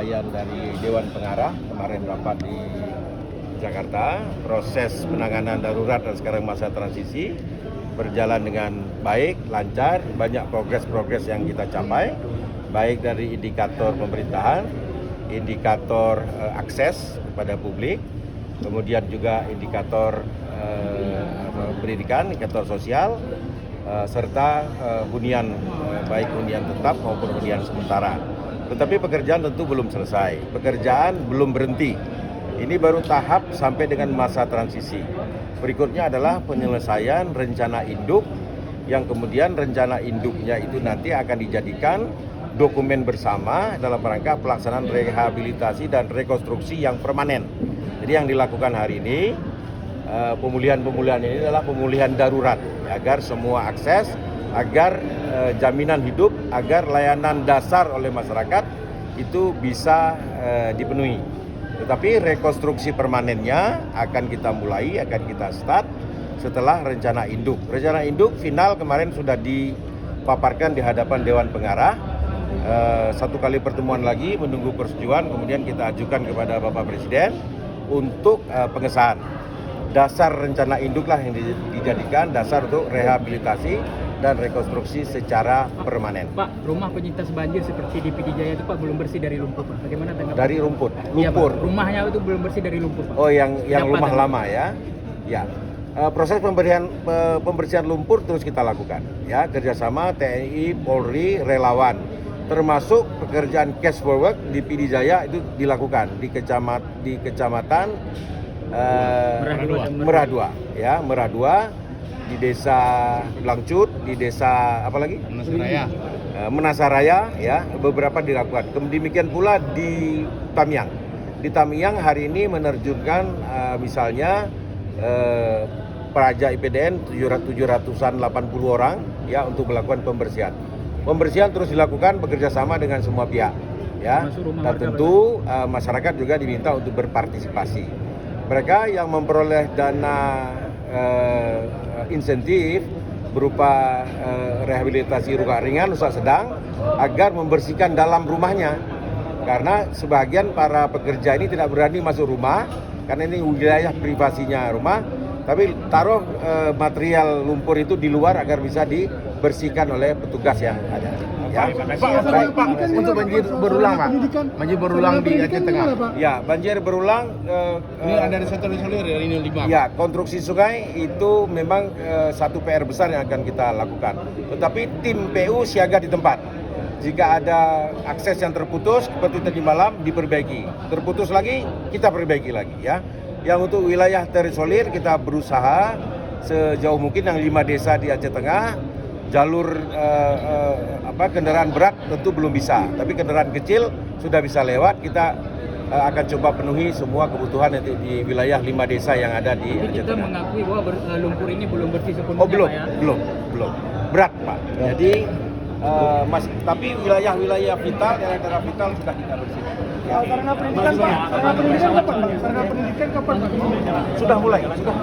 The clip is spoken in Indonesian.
Dari Dewan Pengarah kemarin rapat di Jakarta, proses penanganan darurat dan sekarang masa transisi berjalan dengan baik, lancar, banyak progres yang kita capai, baik dari indikator pemerintahan, indikator akses kepada publik, kemudian juga indikator pendidikan, indikator sosial, serta hunian, baik hunian tetap maupun hunian sementara. Tetapi pekerjaan tentu belum selesai, pekerjaan belum berhenti. Ini baru tahap sampai dengan masa transisi. Berikutnya adalah penyelesaian rencana induk, yang kemudian rencana induknya itu nanti akan dijadikan dokumen bersama dalam rangka pelaksanaan rehabilitasi dan rekonstruksi yang permanen. Jadi yang dilakukan hari ini, pemulihan ini adalah pemulihan darurat, agar semua akses, agar jaminan hidup, agar layanan dasar oleh masyarakat itu bisa dipenuhi. Tetapi rekonstruksi permanennya akan kita mulai, akan kita start setelah rencana induk. Rencana induk final kemarin sudah dipaparkan di hadapan Dewan Pengarah. Satu kali pertemuan lagi menunggu persetujuan, kemudian kita ajukan kepada Bapak Presiden untuk pengesahan. Dasar rencana induklah yang dijadikan dasar untuk rehabilitasi dan rekonstruksi secara permanen. Pak, rumah penyintas banjir seperti di PD Jaya itu Pak belum bersih dari lumpur Pak. Bagaimana tanggapan? Dari lumpur. Iya, Pak. Rumahnya itu belum bersih dari lumpur Pak. Oh, yang rumah lama ya. Ya. Proses pembersihan lumpur terus kita lakukan ya, kerjasama TNI, Polri, relawan, termasuk pekerjaan cash for work di PD Jaya itu dilakukan di kecamatan Meradua ya, Meradua, di desa Blangcut, di desa apa lagi? Menasaraya ya, beberapa dilakukan. Demikian pula di Tamiang. Di Tamiang hari ini menerjunkan misalnya peraja IPDN 780 orang ya untuk melakukan pembersihan. Pembersihan terus dilakukan bekerjasama dengan semua pihak ya. Dan tentu masyarakat juga diminta untuk berpartisipasi. Mereka yang memperoleh dana insentif berupa rehabilitasi rusak ringan, rusak sedang, agar membersihkan dalam rumahnya. Karena sebagian para pekerja ini tidak berani masuk rumah, karena ini wilayah privasinya rumah, tapi taruh material lumpur itu di luar agar bisa dibersihkan oleh petugas yang ada. Ya. Pak, untuk banjir berulang Pak, banjir berulang di Aceh Tengah. Ya, banjir berulang. Ini ada isolir dari ini 5. Ya, konstruksi sungai itu memang satu PR besar yang akan kita lakukan. Tetapi tim PU siaga di tempat. Jika ada akses yang terputus seperti tadi malam diperbaiki. Terputus lagi kita perbaiki lagi ya. Yang untuk wilayah terisolir kita berusaha sejauh mungkin yang 5 desa di Aceh Tengah. Jalur kendaraan berat tentu belum bisa, tapi kendaraan kecil sudah bisa lewat. Kita akan coba penuhi semua kebutuhan di wilayah 5 desa yang ada di Aceh Tengah. Kita mengakui bahwa lumpur ini belum bersih sepenuhnya. Oh belum, Pak, ya? belum berat Pak. Jadi tapi wilayah vital, daerah vital sudah kita bersihkan. Ya. Sarana pendidikan Pak, sarana pendidikan kapan Pak? Sarana pendidikan kapan Pak? Sudah mulai, sudah.